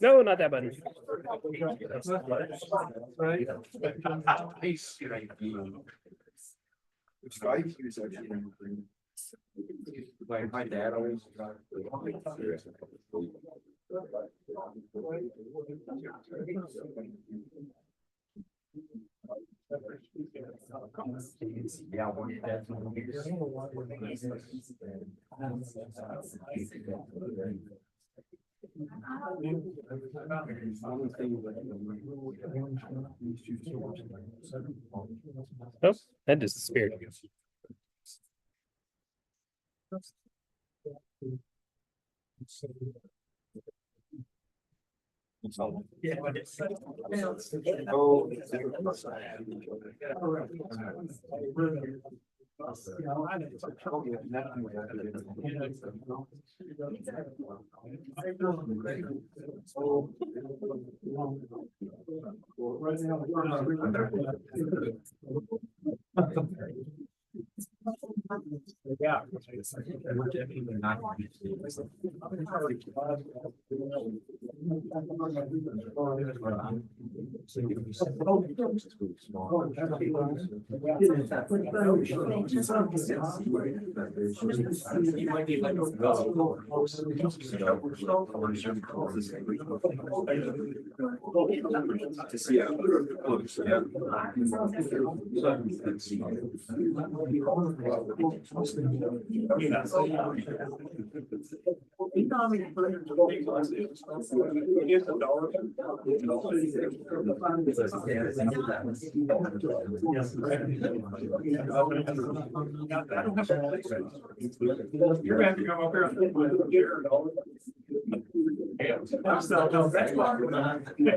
No, not that button. My dad always. Oh, that disappeared. Yeah.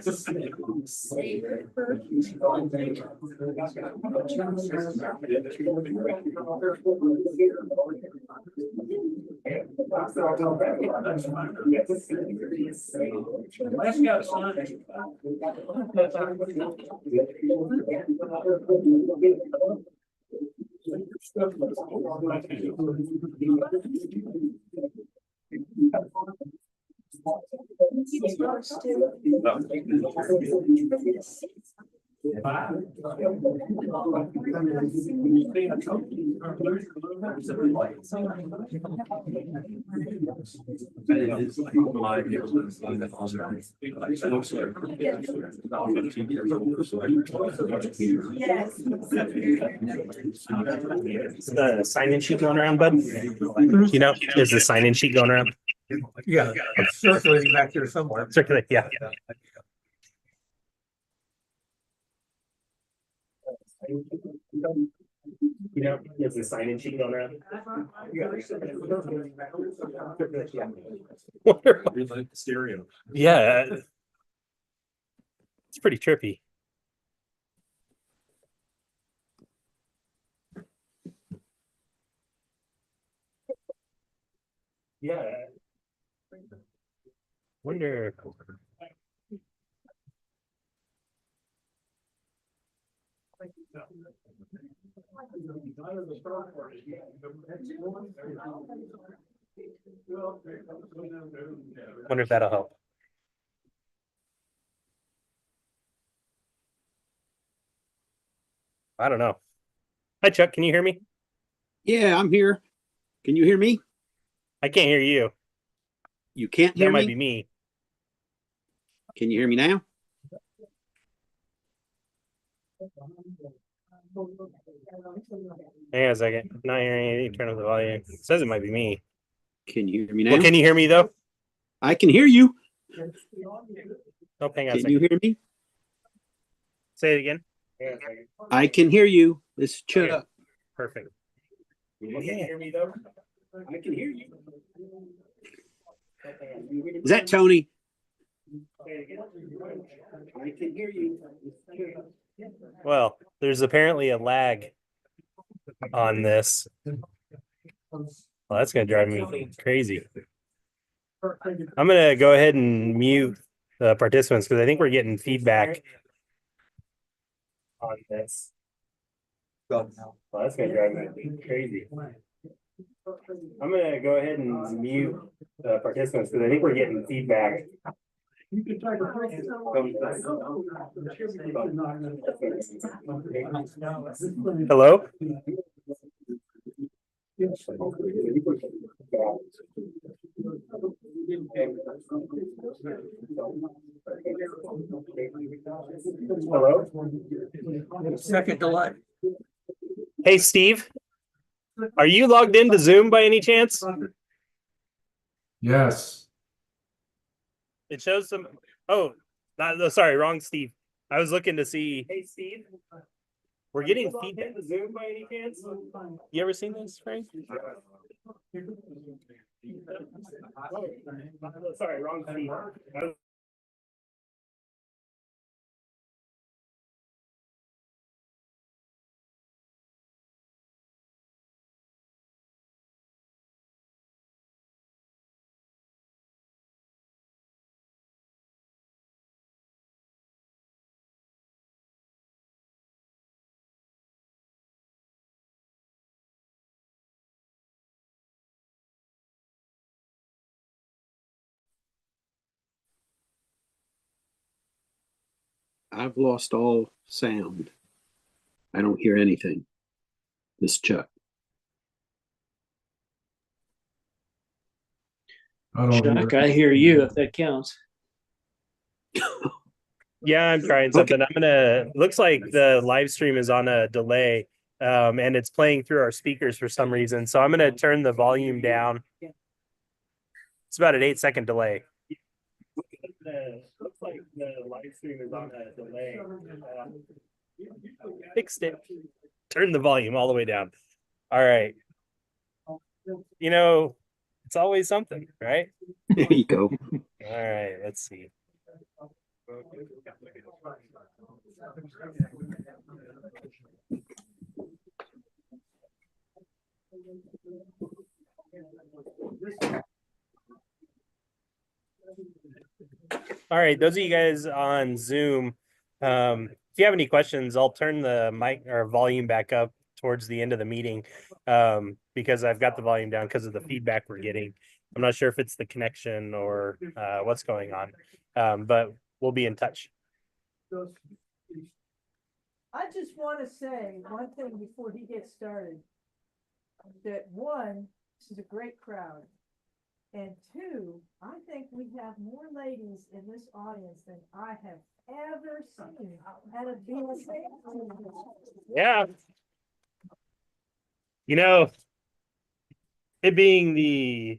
To see it close, yeah. You're gonna have to come up here. The sign-in sheet going around, bud? You know, is the sign-in sheet going around? Yeah, it's circulating back there somewhere. Circulate, yeah. You know, is the sign-in sheet going around? Like stereo. Yeah. It's pretty trippy. Yeah. Wonder. Wonder if that'll help. I don't know. Hi, Chuck. Can you hear me? Yeah, I'm here. Can you hear me? I can't hear you. You can't That hear might me? be me. Can you hear me now? Hang on a second. Not hearing anything. Turn up the volume. It says it might be me. Can you hear me now? Well, can you hear me though? I can hear you. Oh, hang on a Can you second. hear me? Say it again. I can hear you. This is Chuck. Okay. Perfect. Well, can you hear me though? I can hear you. Is that Tony? I can hear you. Well, there's apparently a lag on this. Well, that's gonna drive me crazy. I'm gonna go ahead and mute the participants because I think we're getting feedback on this. Well, that's gonna drive me crazy. I'm gonna go ahead and mute the participants because I think we're getting feedback. Hello? Hello? Second delay. Hey, Steve, are you logged into Zoom by any chance? Yes. It shows some. Oh, no, sorry, wrong Steve. I was looking to see. Hey, Steve, we're getting feedback. Zoom by any chance? You ever seen this, Frank? Oh, sorry, wrong Steve. I've lost all sound. I don't hear anything. This Chuck. I don't Chuck, hear. I hear you if that counts. Yeah, I'm trying something. I'm gonna. Looks like the live stream is on a delay, and it's playing through our speakers for some reason. So I'm gonna turn the volume down. It's about an 8-second delay. Looks like the live stream is on a delay. Fixed it. Turn the volume all the way down. All right. You know, it's always something, right? There you go. All right. Let's see. All right, those of you guys on Zoom, if you have any questions, I'll turn the mic or volume back up towards the end of the meeting because I've got the volume down because of the feedback we're getting. I'm not sure if it's the connection or what's going on, but we'll be in touch. I just want to say one thing before he gets started. That one, this is a great crowd. And two, I think we have more ladies in this audience than I have ever seen at a BSAS. Yeah. You know, it being the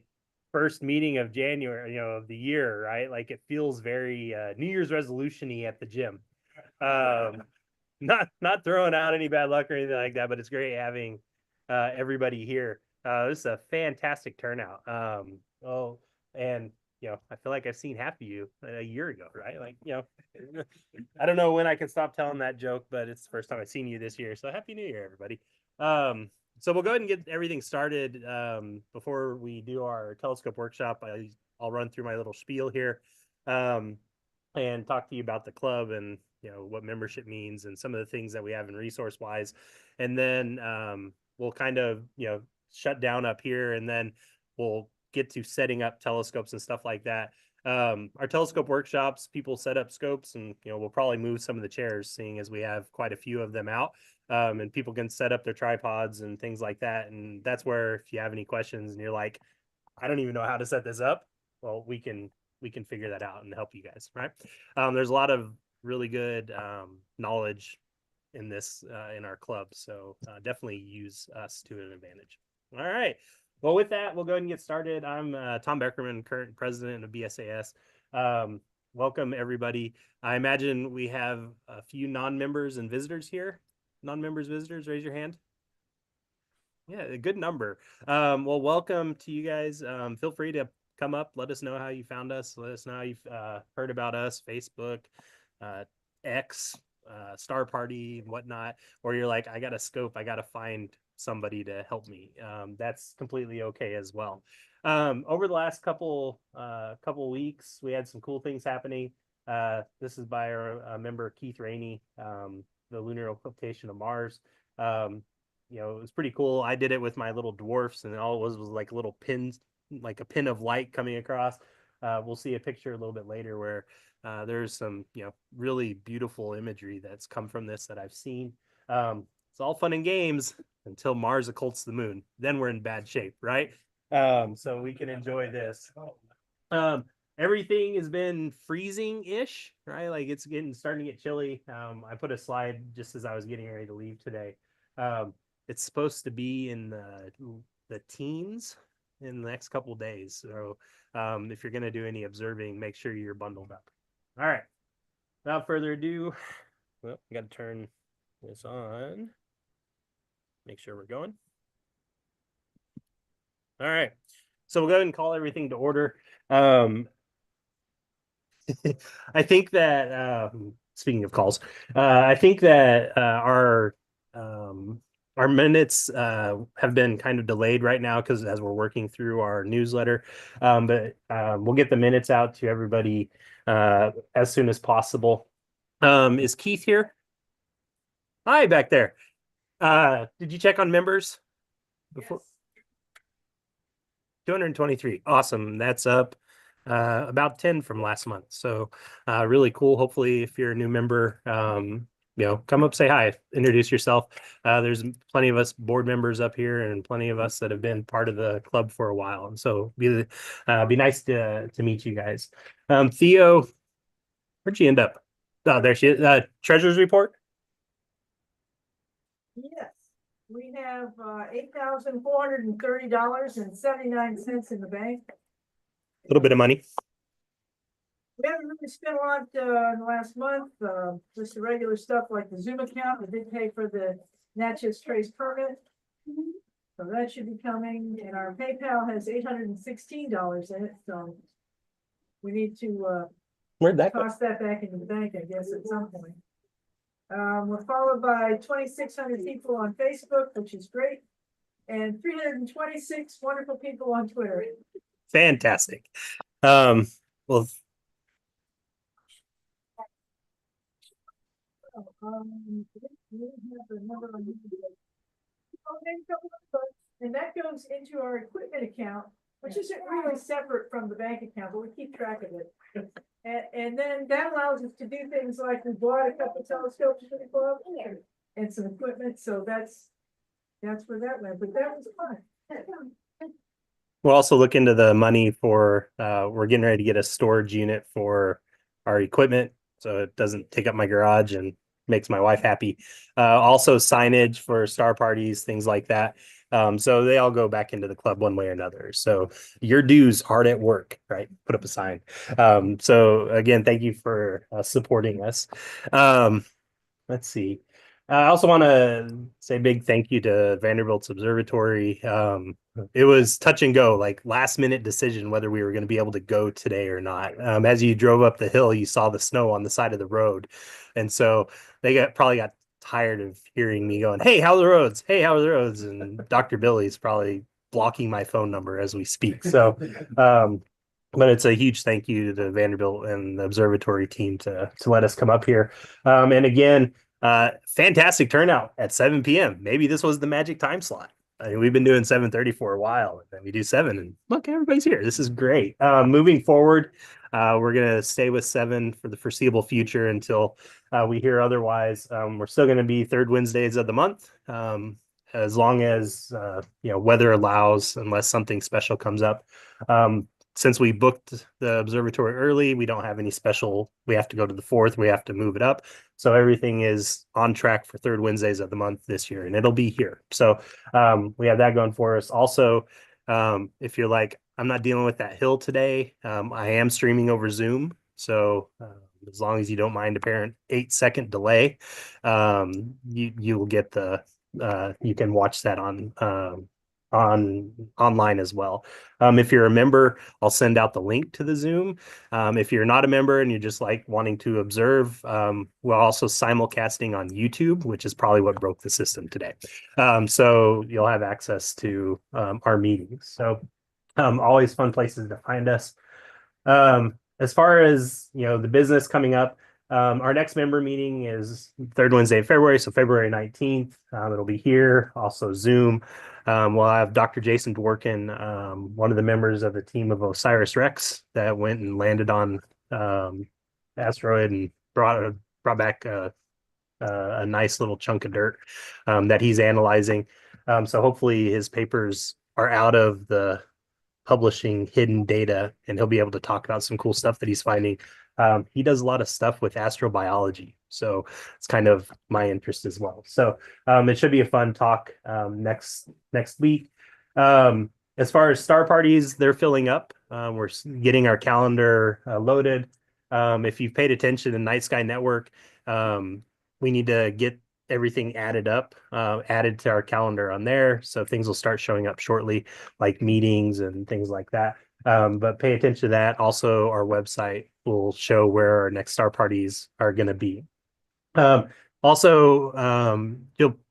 first meeting of January, of the year, right? Like it feels very New Year's resolution-y at the gym. Not throwing out any bad luck or anything like that, but it's great having everybody here. This is a fantastic turnout. And I feel like I've seen half of you a year ago, right? Like, I don't know when I can stop telling that joke, but it's the first time I've seen you this year. So Happy New Year, everybody. So we'll go ahead and get everything started. Before we do our telescope workshop, I'll run through my little spiel here and talk to you about the club and what membership means and some of the things that we have in resource wise. And then we'll kind of shut down up here, and then we'll get to setting up telescopes and stuff like that. Our telescope workshops, people set up scopes, and we'll probably move some of the chairs, seeing as we have quite a few of them out, and people can set up their tripods and things like that. And that's where, if you have any questions and you're like, I don't even know how to set this up, well, we can figure that out and help you guys, right? There's a lot of really good knowledge in this in our club, so definitely use us to an advantage. All right. Well, with that, we'll go ahead and get started. I'm Tom Beckerman, current president of BSAS. Welcome, everybody. I imagine we have a few non-members and visitors here. Non-members, visitors, raise your hand. Yeah, a good number. Well, welcome to you guys. Feel free to come up. Let us know how you found us. Let us know how you've heard about us, Facebook, X, Star Party, and whatnot. Or you're like, I got a scope. I got to find somebody to help me. That's completely okay as well. Over the last couple weeks, we had some cool things happening. This is by our member Keith Rainey, the lunar occultation of Mars. You know, it was pretty cool. I did it with my little dwarfs, and all it was like little pins, like a pin of light coming across. We'll see a picture a little bit later where there's some, you know, really beautiful imagery that's come from this that I've seen. It's all fun and games until Mars occults the moon. Then we're in bad shape, right? So we can enjoy this. Everything has been freezing-ish, right? Like it's starting to get chilly. I put a slide just as I was getting ready to leave today. It's supposed to be in the teens in the next couple of days. So if you're going to do any observing, make sure you're bundled up. All right. Without further ado, well, I got to turn this on. Make sure we're going. All right. So we'll go ahead and call everything to order. I think that speaking of calls, I think that our minutes have been kind of delayed right now because as we're working through our newsletter, but we'll get the minutes out to everybody as soon as possible. Is Keith here? Hi, back there. Did you check on members before? Yes. 223. Awesome. That's up about 10 from last month. So really cool. Hopefully, if you're a new member, you know, come up, say hi, introduce yourself. There's plenty of us board members up here and plenty of us that have been part of the club for a while. And so be nice to meet you guys. Theo, where'd you end up? Oh, there she is. Treasurer's report. Yes, we have $8,430.79 in the bank. A little bit of money. We haven't really spent a lot in the last month, just the regular stuff like the Zoom account. We did pay for the Natchez Trace permit. So that should be coming, and our PayPal has $816 in it, so we need to Where'd that go? toss that back into the bank, I guess, at some point. We're followed by 2,600 people on Facebook, which is great, and 326 wonderful people on Twitter. Fantastic. Well, We have the number on and that goes into our equipment account, which isn't really separate from the bank account, but we keep track of it. And then that allows us to do things like we bought a couple of telescopes for the club and some equipment, so that's where that went, but that was fun. we'll also look into the money for we're getting ready to get a storage unit for our equipment so it doesn't take up my garage and makes my wife happy. Also signage for star parties, things like that. So they all go back into the club one way or another. So your dues hard at work, right? Put up a sign. So again, thank you for supporting us. Let's see. I also want to say a big thank you to Vanderbilt's Observatory. It was touch and go, like last minute decision whether we were going to be able to go today or not. As you drove up the hill, you saw the snow on the side of the road. And so they probably got tired of hearing me going, "Hey, how are the roads? Hey, how are the roads?" And Dr. Billy's probably blocking my phone number as we speak. So, but it's a huge thank you to the Vanderbilt and the observatory team to let us come up here. And again, fantastic turnout at 7 p.m. Maybe this was the magic time slot. I mean, we've been doing 7:30 for a while, and then we do 7, and look, everybody's here. This is great. Moving forward, we're gonna stay with 7 for the foreseeable future until we hear otherwise. We're still gonna be third Wednesdays of the month, as long as you know, weather allows, unless something special comes up. Since we booked the observatory early, we don't have any special. We have to go to the 4th. We have to move it up. So everything is on track for third Wednesdays of the month this year, and it'll be here. So we have that going for us. Also, if you're like, I'm not dealing with that hill today, I am streaming over Zoom. So as long as you don't mind apparent 8-second delay, you will get the you can watch that on online as well. If you're a member, I'll send out the link to the Zoom. If you're not a member and you're just like wanting to observe, we're also simulcasting on YouTube, which is probably what broke the system today. So you'll have access to our meetings. So always fun places to find us. as far as the business coming up, our next member meeting is third Wednesday of February, so February 19th. It'll be here, also Zoom. We'll have Dr. Jason Dworkin, one of the members of the team of Osiris Rex that went and landed on asteroid and brought back a nice little chunk of dirt that he's analyzing. So hopefully his papers are out of the publishing hidden data, and he'll be able to talk about some cool stuff that he's finding. He does a lot of stuff with astrobiology, so it's kind of my interest as well. So it should be a fun talk next week. As far as star parties, they're filling up. We're getting our calendar loaded. If you've paid attention to Night Sky Network, we need to get everything added up, added to our calendar on there. So things will start showing up shortly, like meetings and things like that. But pay attention to that. Also, our website will show where our next star parties are going to be. You'll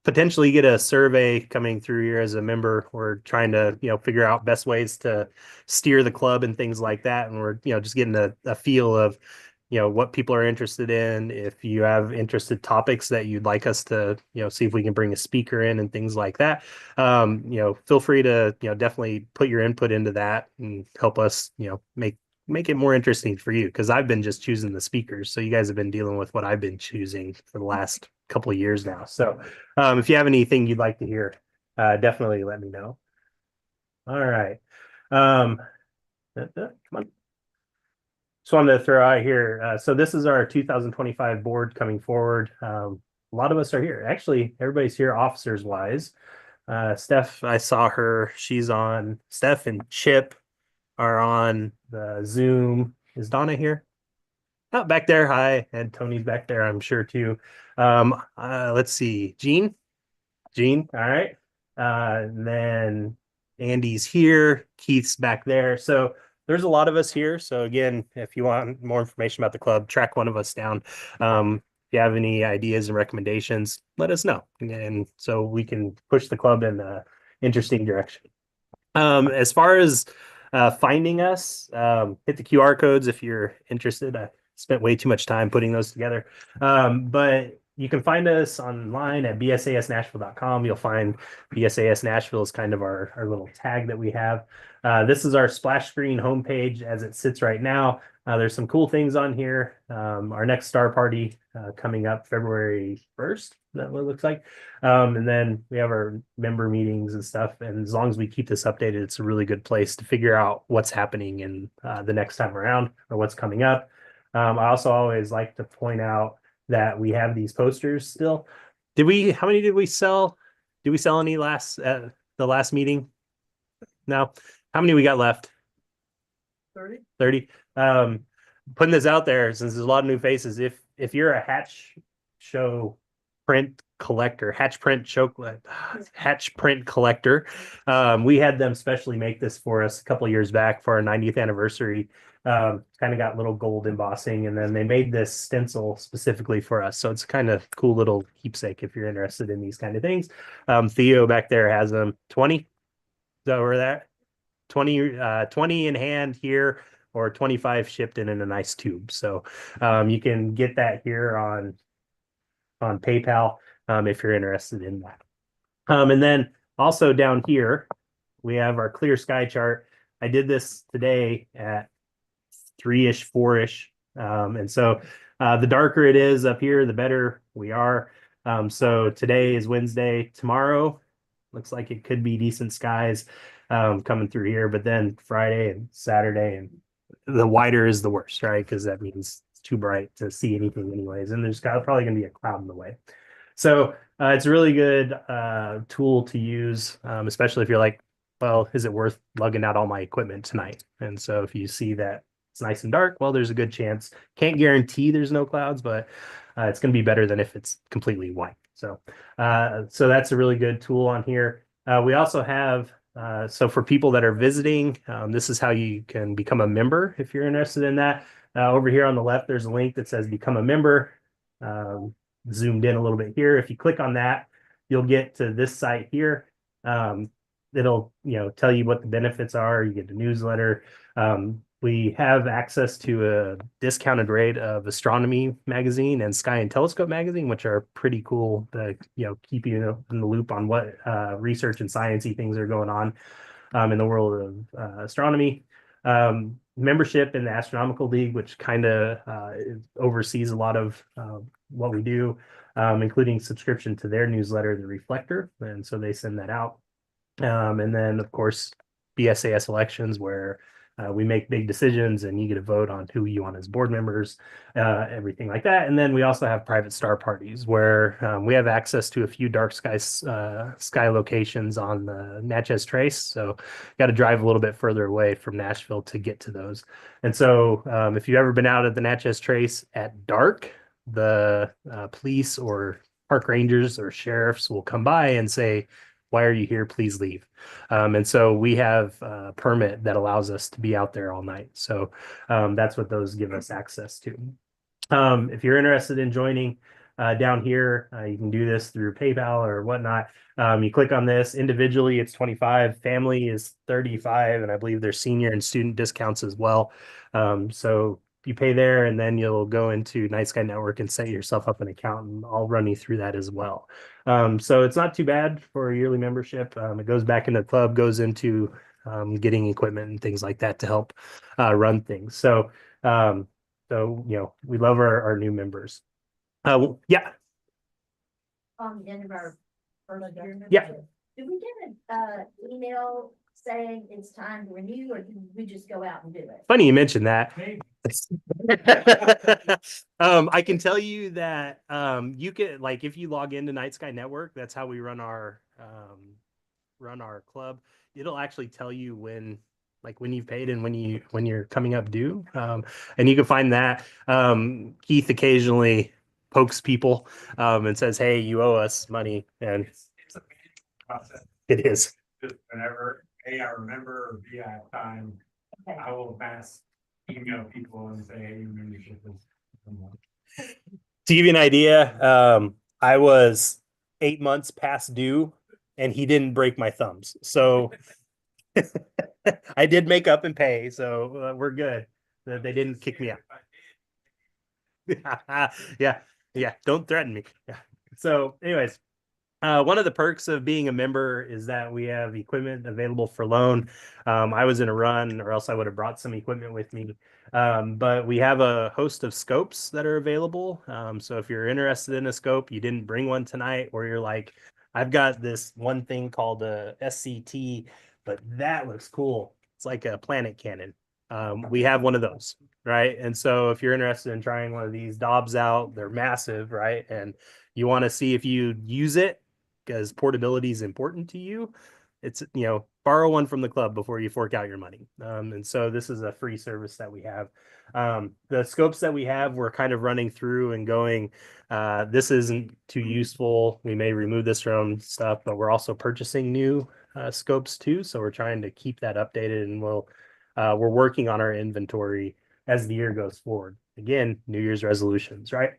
potentially get a survey coming through here as a member. We're trying to, figure out best ways to steer the club and things like that. And we're, just getting a feel of, what people are interested in. If you have interested topics that you'd like us to, see if we can bring a speaker in and things like that, feel free to, definitely put your input into that and help us, make it more interesting for you, because I've been just choosing the speakers. So you guys have been dealing with what I've been choosing for the last couple of years now. So if you have anything you'd like to hear, definitely let me know. All right. Come on. Just wanted to throw out here. So this is our 2025 board coming forward. A lot of us are here. Actually, everybody's here officers wise. Steph, I saw her. She's on. Steph and Chip are on the Zoom. Is Donna here? Oh, back there. Hi. And Tony's back there, I'm sure too. Let's see. Gene. All right. And then Andy's here. Keith's back there. So there's a lot of us here. So again, if you want more information about the club, track one of us down. If you have any ideas and recommendations, let us know. And so we can push the club in an interesting direction. As far as finding us, hit the QR codes if you're interested. I spent way too much time putting those together. But you can find us online at bsasnashville.com. You'll find BSAS Nashville is kind of our little tag that we have. This is our splash screen homepage as it sits right now. There's some cool things on here. Our next star party coming up February 1st. That what it looks like. And then we have our member meetings and stuff. And as long as we keep this updated, it's a really good place to figure out what's happening in the next time around or what's coming up. I also always like to point out that we have these posters still. How many did we sell? Did we sell any the last meeting? No. How many we got left? 30. Putting this out there, since there's a lot of new faces, if you're a hatch print collector, we had them specially make this for us a couple of years back for our 90th anniversary. Kind of got little gold embossing, and then they made this stencil specifically for us. So it's kind of cool little keepsake if you're interested in these kind of things. Theo back there has them 20. Is that where that 20 in hand here, or 25 shipped in a nice tube. So you can get that here on PayPal if you're interested in that. And then also down here, we have our clear sky chart. I did this today at 3-ish, 4-ish. And so the darker it is up here, the better we are. So today is Wednesday. Tomorrow looks like it could be decent skies coming through here, but then Friday and Saturday, and the wider is the worst, right? Because that means it's too bright to see anything anyways. And there's probably going to be a cloud in the way. So it's a really good tool to use, especially if you're like, well, is it worth lugging out all my equipment tonight? And so if you see that it's nice and dark, well, there's a good chance. Can't guarantee there's no clouds, but it's going to be better than if it's completely white. So that's a really good tool on here. We also have, so for people that are visiting, this is how you can become a member if you're interested in that. Over here on the left, there's a link that says become a member. Zoomed in a little bit here. If you click on that, you'll get to this site here. It'll tell you what the benefits are. You get the newsletter. we have access to a discounted rate of Astronomy magazine and Sky and Telescope magazine, which are pretty cool to keep you in the loop on what research and sciencey things are going on in the world of astronomy. Membership in the Astronomical League, which kind of oversees a lot of what we do, including subscription to their newsletter, The Reflector, and so they send that out. And then, of course, BSAS elections, where we make big decisions and you get a vote on who you want as board members, everything like that. And then we also have private star parties where we have access to a few dark sky locations on the Natchez Trace. So got to drive a little bit further away from Nashville to get to those. And so if you've ever been out at the Natchez Trace at dark, the police or park rangers or sheriffs will come by and say, "Why are you here? Please leave." And so we have a permit that allows us to be out there all night. So that's what those give us access to. If you're interested in joining down here, you can do this through PayPal or whatnot. You click on this. Individually, it's 25. Family is 35. And I believe there's senior and student discounts as well. So you pay there, and then you'll go into Night Sky Network and set yourself up an account, and I'll run you through that as well. So it's not too bad for a yearly membership. It goes back into the club, goes into getting equipment and things like that to help run things. So we love our new members. Yeah. On the end of our first year. Yeah. Did we get an email saying it's time to renew, or did we just go out and do it? Funny you mentioned that. Hey, I can tell you that you can, like, if you log into Night Sky Network, that's how we run our club. It'll actually tell you when you've paid and when you're coming up due. And you can find that. Keith occasionally pokes people and says, "Hey, you owe us money," and it's a process. it is. Just whenever A, I remember, or B, I have time, Okay. I will mass email people and say, "Hey, your membership is." To give you an idea, I was 8 months past due, and he didn't break my thumbs. So I did make up and pay, so we're good. They didn't kick me out. Yeah. Don't threaten me. Yeah. So, anyways, one of the perks of being a member is that we have equipment available for loan. I was in a run, or else I would have brought some equipment with me. But we have a host of scopes that are available. So if you're interested in a scope, you didn't bring one tonight, or you're like, "I've got this one thing called a SCT, but that looks cool. It's like a planet cannon." We have one of those, right? And so if you're interested in trying one of these Dobbs out, they're massive, right? And you want to see if you use it, because portability is important to you. It's, borrow one from the club before you fork out your money. And so this is a free service that we have. The scopes that we have, we're kind of running through and going, this isn't too useful. We may remove this from stuff, but we're also purchasing new scopes too. So we're trying to keep that updated, and we're working on our inventory as the year goes forward. Again, New Year's resolutions, right?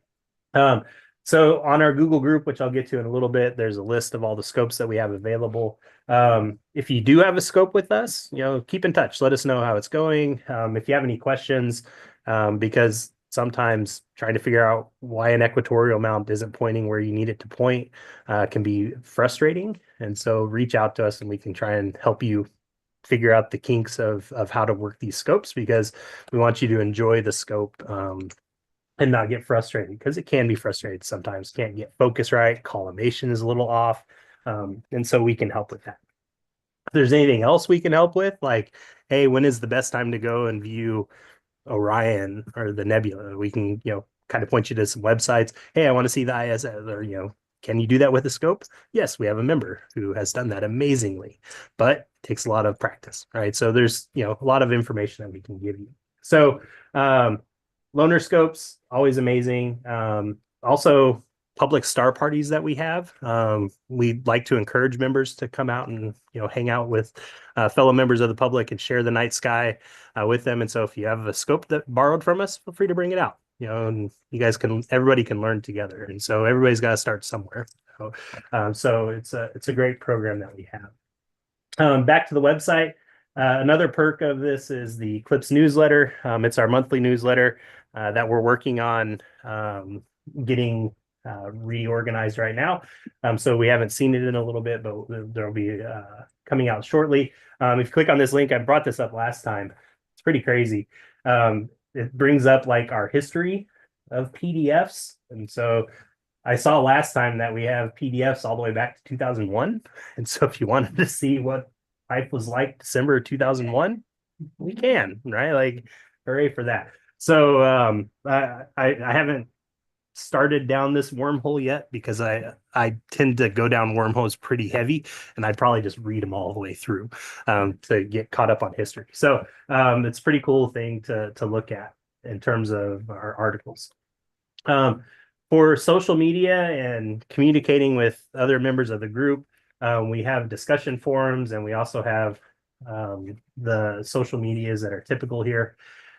So on our Google group, which I'll get to in a little bit, there's a list of all the scopes that we have available. If you do have a scope with us, keep in touch. Let us know how it's going. If you have any questions, because sometimes trying to figure out why an equatorial mount isn't pointing where you need it to point can be frustrating. And so reach out to us, and we can try and help you figure out the kinks of how to work these scopes, because we want you to enjoy the scope and not get frustrated, because it can be frustrated sometimes. Can't get focus right, collimation is a little off, and so we can help with that. If there's anything else we can help with, like, hey, when is the best time to go and view Orion or the nebula, we can kind of point you to some websites. Hey, I want to see the ISS, or can you do that with a scope? Yes, we have a member who has done that amazingly, but it takes a lot of practice, right? So there's a lot of information that we can give you. So loaner scopes, always amazing. Also, public star parties that we have. We'd like to encourage members to come out and hang out with fellow members of the public and share the night sky with them. And so if you have a scope that borrowed from us, feel free to bring it out. And you guys everybody can learn together. And so everybody's got to start somewhere. So it's a great program that we have. Back to the website. Another perk of this is the Clips newsletter. It's our monthly newsletter that we're working on getting reorganized right now. So we haven't seen it in a little bit, but there'll be coming out shortly. If you click on this link, I brought this up last time. It's pretty crazy. It brings up like our history of PDFs. And so I saw last time that we have PDFs all the way back to 2001. And so if you wanted to see what life was like December 2001, we can, right? Like, hooray for that. So I haven't started down this wormhole yet because I tend to go down wormholes pretty heavy, and I'd probably just read them all the way through to get caught up on history. So it's a pretty cool thing to look at in terms of our articles. For social media and communicating with other members of the group, we have discussion forums, and we also have the social medias that are typical here.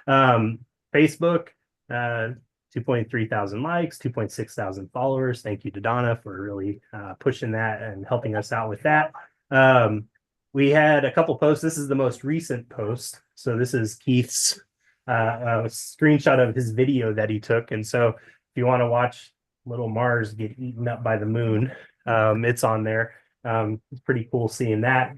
Facebook, 2.3 thousand likes, 2.6 thousand followers. Thank you to Donna for really pushing that and helping us out with that. We had a couple posts. This is the most recent post. So this is Keith's screenshot of his video that he took. And so if you want to watch little Mars get eaten up by the moon, it's on there. It's pretty cool seeing that.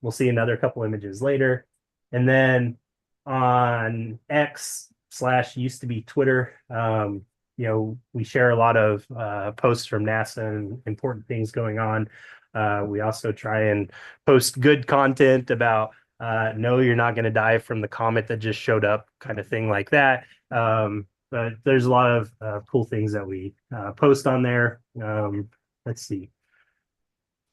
We'll see another couple images later. And then on X / used to be Twitter, we share a lot of posts from NASA and important things going on. We also try and post good content about no, you're not going to die from the comet that just showed up, kind of thing like that. But there's a lot of cool things that we post on there. Let's see.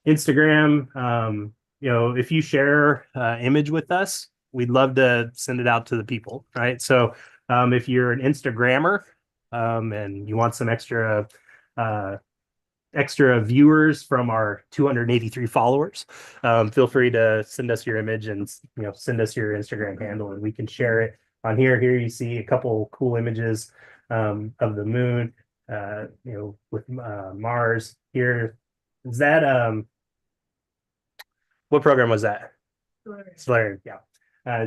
Instagram, if you share image with us, we'd love to send it out to the people, right? So if you're an Instagrammer and you want some extra viewers from our 283 followers, feel free to send us your image and send us your Instagram handle, and we can share it on here. Here you see a couple cool images of the moon, with Mars. Here is that what program was that? Stellarium, yeah.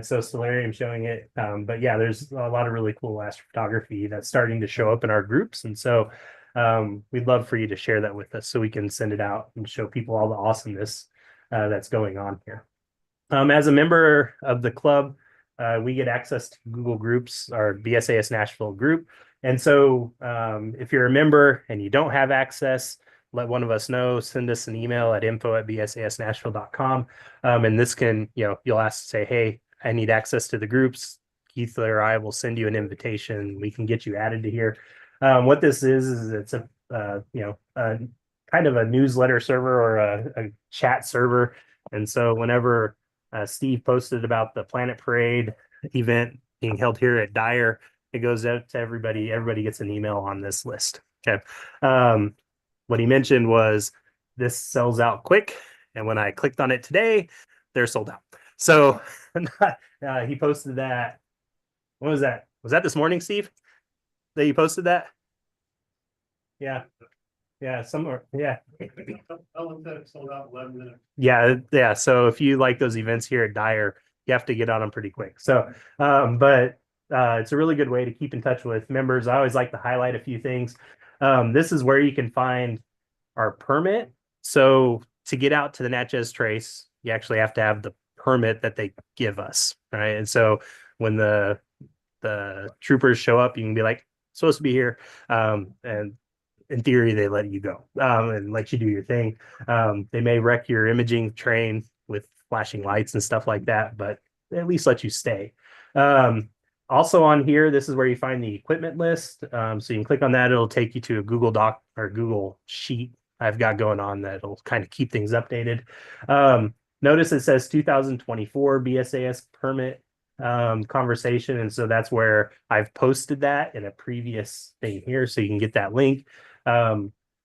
So Stellarium showing it, but yeah, there's a lot of really cool astrophotography that's starting to show up in our groups, and so we'd love for you to share that with us so we can send it out and show people all the awesomeness that's going on here. As a member of the club, we get access to Google Groups, our BSAS Nashville group. And so if you're a member and you don't have access, let one of us know. Send us an email at info@bsasnashville.com. And this can, you'll ask to say, hey, I need access to the groups. Keith or I will send you an invitation. We can get you added to here. What this is it's a kind of a newsletter server or a chat server. And so whenever Steve posted about the Planet Parade event being held here at Dyer, it goes out to everybody. Everybody gets an email on this list. Okay. What he mentioned was this sells out quick. And when I clicked on it today, they're sold out. So he posted that. What was that? Was that this morning, Steve? That you posted that? Yeah. Yeah, somewhere. Yeah. Ellen said it sold out 11 minutes. Yeah. So if you like those events here at Dyer, you have to get on them pretty quick. So, but it's a really good way to keep in touch with members. I always like to highlight a few things. This is where you can find our permit. So to get out to the Natchez Trace, you actually have to have the permit that they give us, right? And so when the troopers show up, you can be like, supposed to be here, and in theory they let you go and let you do your thing. They may wreck your imaging train with flashing lights and stuff like that, but they at least let you stay. Also on here, this is where you find the equipment list. So you can click on that. It'll take you to a Google Doc or Google Sheet I've got going on that'll kind of keep things updated. Notice it says 2024 BSAS permit conversation. And so that's where I've posted that in a previous thing here. So you can get that link.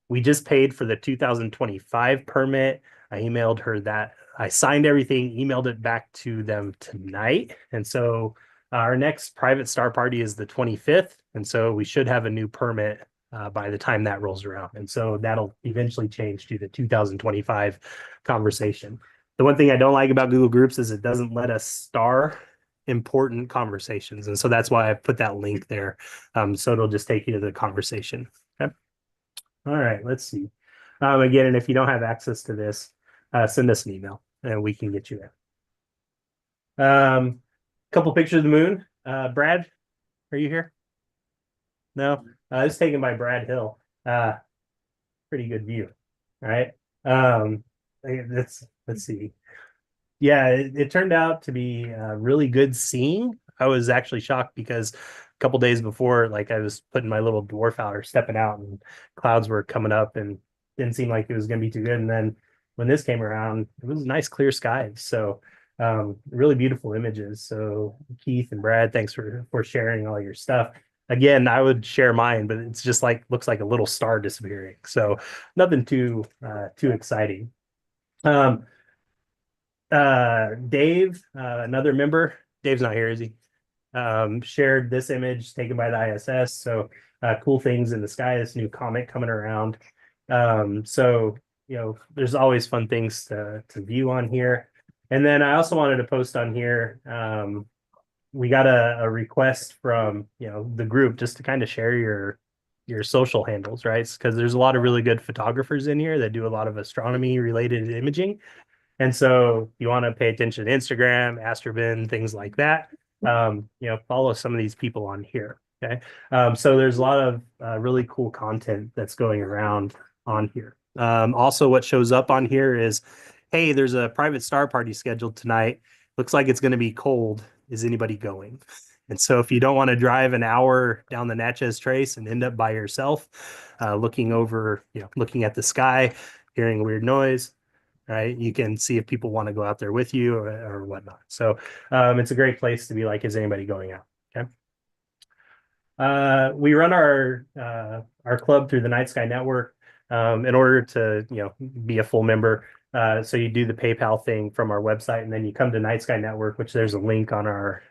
We just paid for the 2025 permit. I emailed her that. I signed everything, emailed it back to them tonight. And so our next private star party is the 25th. And so we should have a new permit by the time that rolls around. And so that'll eventually change to the 2025 conversation. The one thing I don't like about Google Groups is it doesn't let us star important conversations. And so that's why I put that link there. So it'll just take you to the conversation. Okay. All right, let's see. Again, and if you don't have access to this, send us an email and we can get you there. Couple pictures of the moon. Brad, are you here? No, it's taken by Brad Hill. Pretty good view. All right. Let's see. Yeah, it turned out to be really good seeing. I was actually shocked because a couple days before, like I was putting my little dwarf out or stepping out, and clouds were coming up, and didn't seem like it was going to be too good. And then when this came around, it was nice clear skies. So really beautiful images. So Keith and Brad, thanks for sharing all your stuff. Again, I would share mine, but it's just like looks like a little star disappearing. So nothing too exciting. Dave, another member, Dave's not here, is he? Shared this image taken by the ISS. So cool things in the sky, this new comet coming around. So, there's always fun things to view on here. And then I also wanted to post on here. We got a request from, the group just to kind of share your social handles, right? Because there's a lot of really good photographers in here that do a lot of astronomy related imaging. And so you want to pay attention to Instagram, Astrobin, things like that. Follow some of these people on here. Okay. So there's a lot of really cool content that's going around on here. Also, what shows up on here is, hey, there's a private star party scheduled tonight. Looks like it's going to be cold. Is anybody going? And so if you don't want to drive an hour down the Natchez Trace and end up by yourself, looking over, looking at the sky, hearing weird noise, right? You can see if people want to go out there with you or whatnot. So it's a great place to be like, is anybody going out? Okay. We run our club through the Night Sky Network in order to be a full member. So you do the PayPal thing from our website, and then you come to Night Sky Network, which there's a link on our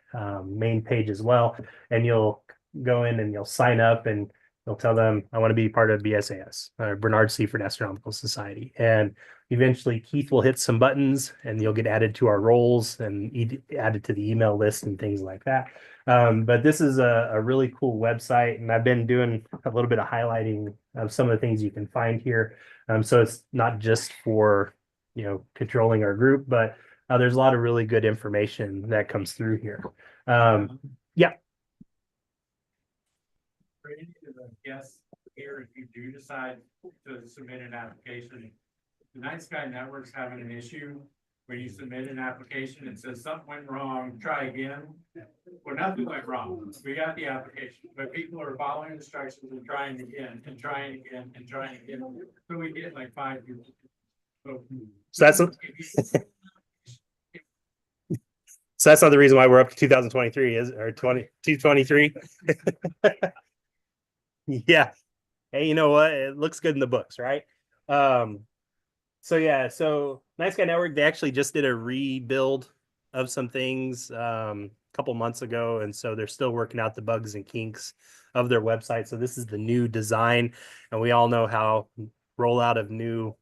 main page as well, and you'll go in and you'll sign up and you'll tell them I want to be part of BSAS, Bernard Seaford Astronomical Society, and eventually Keith will hit some buttons and you'll get added to our roles and added to the email list and things like that. But this is a really cool website, and I've been doing a little bit of highlighting of some of the things you can find here. So it's not just for controlling our group, but there's a lot of really good information that comes through here. Yeah. For any of the guests here, if you do decide to submit an application, the Night Sky Network's having an issue when you submit an application, it says something went wrong, try again. Well, nothing went wrong. We got the application, but people are following instructions and trying again and trying again and trying again. So we get like 5 people. So that's so that's not the reason why we're up to 2023, is or 223. Yeah. Hey, you know what? It looks good in the books, right? So Night Sky Network, they actually just did a rebuild of some things a couple months ago, and so they're still working out the bugs and kinks of their website. So this is the new design, and we all know how rollout of new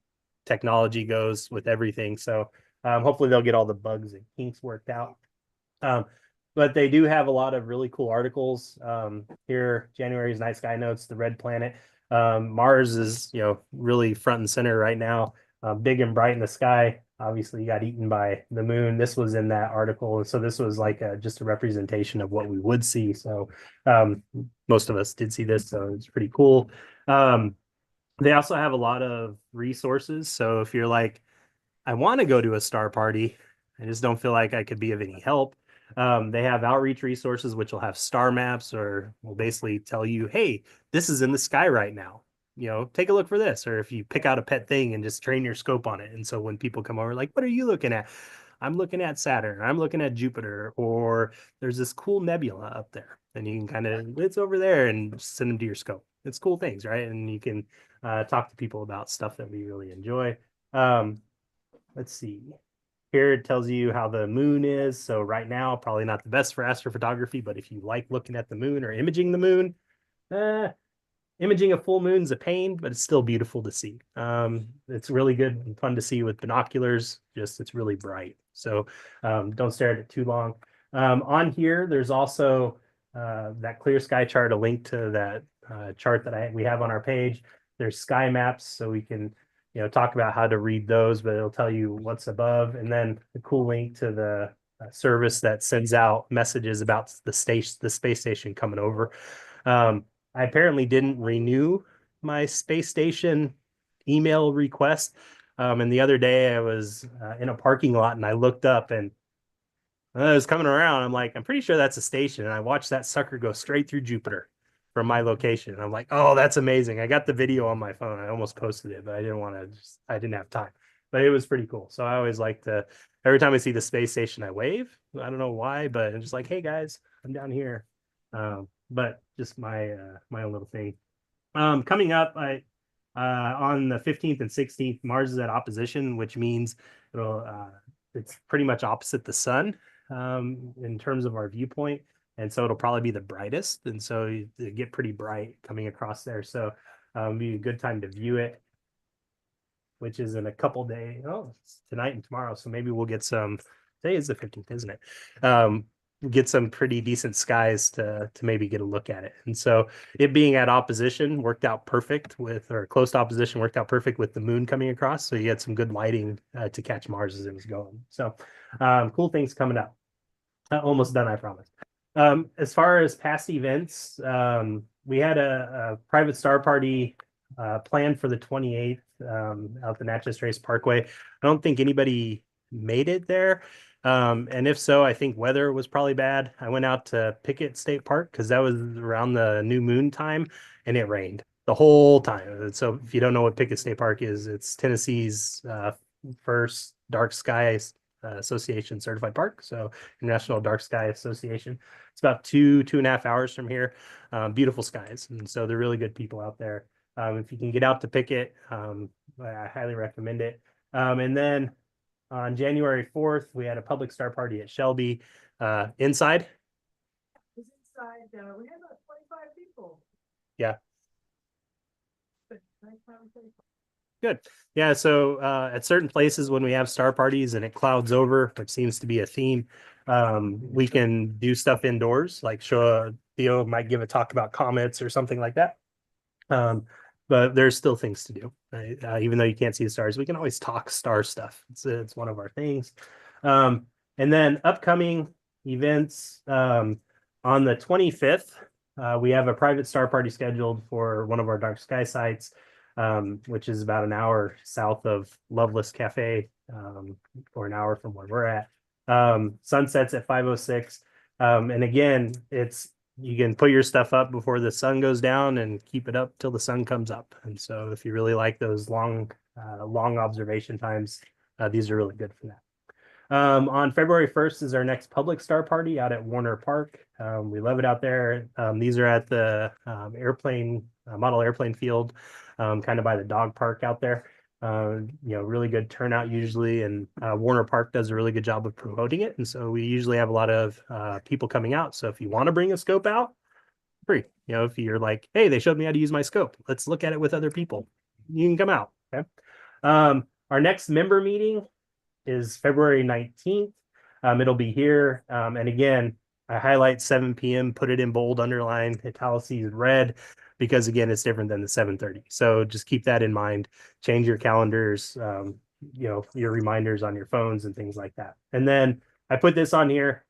technology goes with everything. So hopefully they'll get all the bugs and kinks worked out. But they do have a lot of really cool articles here. January's Night Sky Notes, the Red Planet. Mars is, really front and center right now, big and bright in the sky. Obviously, you got eaten by the moon. This was in that article. And so this was like just a representation of what we would see. So most of us did see this, so it's pretty cool. They also have a lot of resources. So if you're like, I want to go to a star party, I just don't feel like I could be of any help. They have outreach resources, which will have star maps or will basically tell you, hey, this is in the sky right now. Take a look for this. Or if you pick out a pet thing and just train your scope on it. And so when people come over, like, what are you looking at? I'm looking at Saturn. I'm looking at Jupiter. Or there's this cool nebula up there. And you can kind of, it's over there, and send them to your scope. It's cool things, right? And you can talk to people about stuff that we really enjoy. Let's see. Here it tells you how the moon is. So right now, probably not the best for astrophotography, but if you like looking at the moon or imaging the moon, imaging a full moon's a pain, but it's still beautiful to see. It's really good and fun to see with binoculars. Just it's really bright. So don't stare at it too long. On here, there's also that clear sky chart, a link to that chart that we have on our page. There's sky maps, so we can talk about how to read those, but it'll tell you what's above, and then a cool link to the service that sends out messages about the space station coming over. I apparently didn't renew my space station email request. And the other day I was in a parking lot and I looked up and it was coming around. I'm like, I'm pretty sure that's a station. And I watched that sucker go straight through Jupiter from my location. And I'm like, oh, that's amazing. I got the video on my phone. I almost posted it, but I didn't want to, I didn't have time. But it was pretty cool. So I always like to, every time I see the space station, I wave. I don't know why, but I'm just like, hey guys, I'm down here. But just my own little thing. Coming up, on the 15th and 16th, Mars is at opposition, which means it's pretty much opposite the sun in terms of our viewpoint, and so it'll probably be the brightest, and so it get pretty bright coming across there. So be a good time to view it, which is in a couple days. Oh, it's tonight and tomorrow, so maybe we'll get some. Today is the 15th, isn't it? Get some pretty decent skies to maybe get a look at it. And so it being at opposition worked out perfect with, or close to opposition worked out perfect with the moon coming across. So you had some good lighting to catch Mars as it was going. So cool things coming up. Almost done, I promise. As far as past events, we had a private star party planned for the 28th out the Natchez Trace Parkway. I don't think anybody made it there. And if so, I think weather was probably bad. I went out to Pickett State Park because that was around the new moon time and it rained the whole time. So if you don't know what Pickett State Park is, it's Tennessee's first dark sky association certified park. So International Dark Sky Association. It's about 2.5 hours from here. Beautiful skies. And so they're really good people out there. If you can get out to Pickett, I highly recommend it. And then on January 4th, we had a public star party at Shelby inside. It was inside, we had about 25 people. Yeah. But nice conversation. Good. Yeah. So at certain places when we have star parties and it clouds over, which seems to be a theme, we can do stuff indoors, like Theo might give a talk about comets or something like that. But there's still things to do, right? Even though you can't see the stars, we can always talk star stuff. It's one of our things. And then upcoming events on the 25th, we have a private star party scheduled for one of our dark sky sites, which is about an hour south of Loveless Cafe, or an hour from where we're at. Sunsets at 5:06. And again, you can put your stuff up before the sun goes down and keep it up till the sun comes up. And so if you really like those long observation times, these are really good for that. On February 1st is our next public star party out at Warner Park. We love it out there. These are at the model airplane field, kind of by the dog park out there. Really good turnout usually, and Warner Park does a really good job of promoting it. And so we usually have a lot of people coming out. So if you want to bring a scope out, free. If you're like, hey, they showed me how to use my scope, let's look at it with other people, you can come out. Okay. Our next member meeting is February 19th. It'll be here. And again, I highlight 7 p.m., put it in bold, underline, italicized red, because again, it's different than the 7:30. So just keep that in mind. Change your calendars, your reminders on your phones and things like that. And then I put this on here.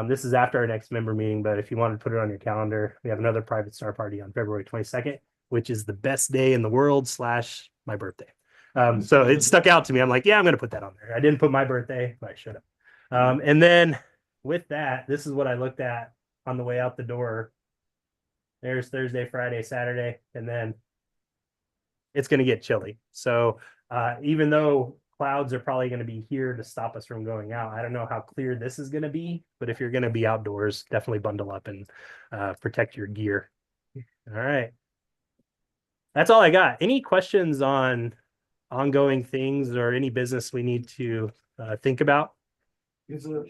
This is after our next member meeting, but if you want to put it on your calendar, we have another private star party on February 22nd, which is the best day in the world / my birthday. So it stuck out to me. I'm like, yeah, I'm going to put that on there. I didn't put my birthday, but I should have. And then with that, this is what I looked at on the way out the door. There's Thursday, Friday, Saturday, and then it's going to get chilly. So even though clouds are probably going to be here to stop us from going out, I don't know how clear this is going to be, but if you're going to be outdoors, definitely bundle up and protect your gear. All right. That's all I got. Any questions on ongoing things or any business we need to think about? Is a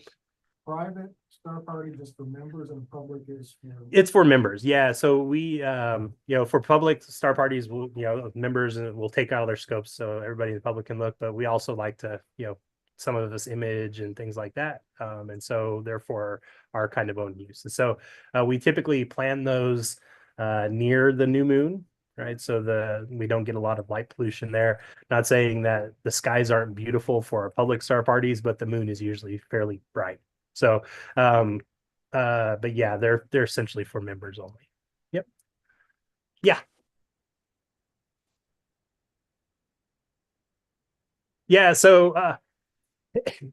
private Star Party just for members and the public is, It's for members, yeah. So we, for public star parties, we'll, members will take out their scopes so everybody in the public can look. But we also like to, some of us image and things like that, and so therefore our kind of own use. And so we typically plan those near the new moon, right? So we don't get a lot of light pollution there. Not saying that the skies aren't beautiful for our public star parties, but the moon is usually fairly bright. So, but yeah, they're essentially for members only. Yep. Yeah. Yeah. So,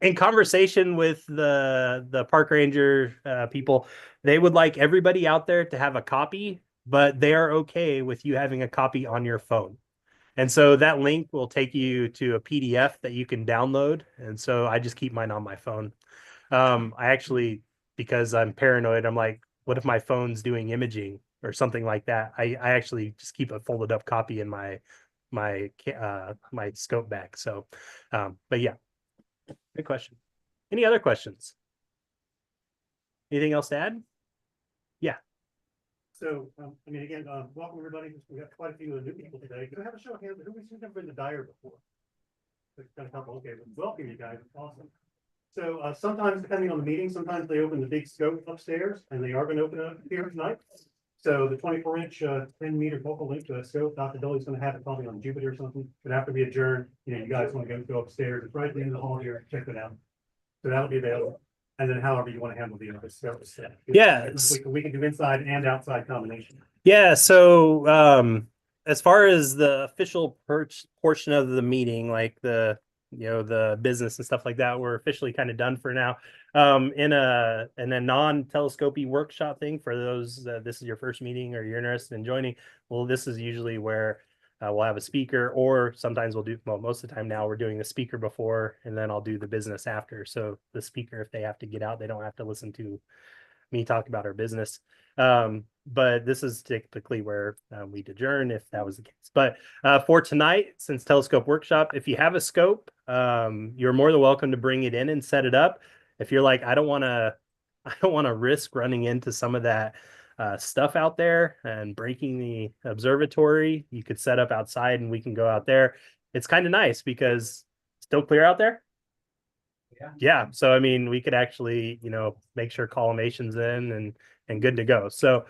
in conversation with the park ranger people, they would like everybody out there to have a copy, but they are okay with you having a copy on your phone. And so that link will take you to a PDF that you can download. And so I just keep mine on my phone. I actually, because I'm paranoid, I'm like, what if my phone's doing imaging or something like that? I actually just keep a folded up copy in my scope bag. So, but yeah, good question. Any other questions? Anything else to add? Yeah. So, again, welcome everybody. We got quite a few new people today. Can I have a show of hands? Who's never been to Dyer before? Got a couple. Okay, welcome you guys. Awesome. So sometimes, depending on the meeting, sometimes they open the big scope upstairs, and they are going to open it up here tonight. So the 24-inch, 10-meter focal length to a scope, Dr. Dolly's going to have it probably on Jupiter or something. But after we adjourn, you guys want to go upstairs, it's right at the end of the hall here. Check it out. So that'll be available. And then however you want to handle the scope stuff. Yeah. We can do inside and outside combination. Yeah. So as far as the official portion of the meeting, like the business and stuff like that, we're officially kind of done for now. In a non-telescopy workshop thing for those this is your first meeting or you're interested in joining, well, this is usually where we'll have a speaker, or sometimes most of the time now we're doing the speaker before and then I'll do the business after. So the speaker, if they have to get out, they don't have to listen to me talk about our business. But this is typically where we'd adjourn if that was the case. But for tonight, since Telescope Workshop, if you have a scope, you're more than welcome to bring it in and set it up. If you're like, I don't want to risk running into some of that stuff out there and breaking the observatory, you could set up outside and we can go out there. It's kind of nice because still clear out there. Yeah. So, we could actually, make sure collimation's in and good to go. So,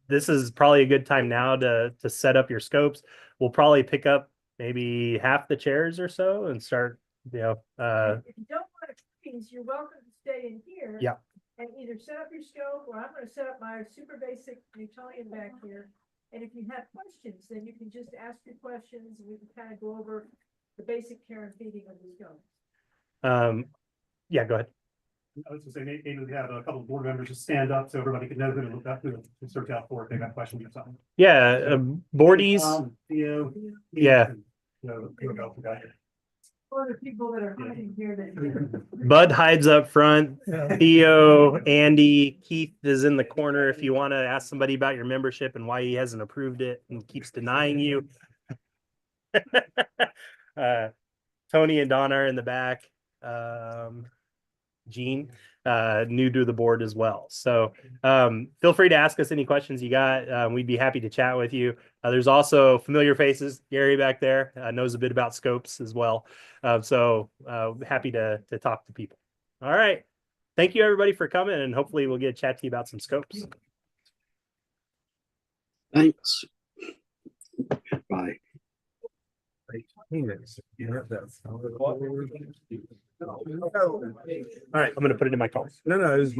this is probably a good time now to set up your scopes. We'll probably pick up maybe half the chairs or so and start, If you don't want to freeze, you're welcome to stay in here. Yeah. And either set up your scope, or I'm going to set up my super basic Newtonian back here. And if you have questions, then you can just ask your questions and we can kind of go over the basic care and feeding of the scope. Yeah, go ahead. I was going to say, maybe we have a couple of board members just stand up so everybody can know who to look up to search out for if they got questions or something. Yeah, boardies. Theo, Yeah. Other people that are hiding here that. Bud hides up front. Theo, Andy, Keith is in the corner if you want to ask somebody about your membership and why he hasn't approved it and keeps denying you. Tony and Donna are in the back. Gene, new to the board as well. So feel free to ask us any questions you got. We'd be happy to chat with you. There's also familiar faces. Gary back there knows a bit about scopes as well. So happy to talk to people. All right. Thank you everybody for coming, and hopefully we'll get a chat to you about some scopes. Thanks. Bye. All right, I'm going to put it in my car. No, it's my.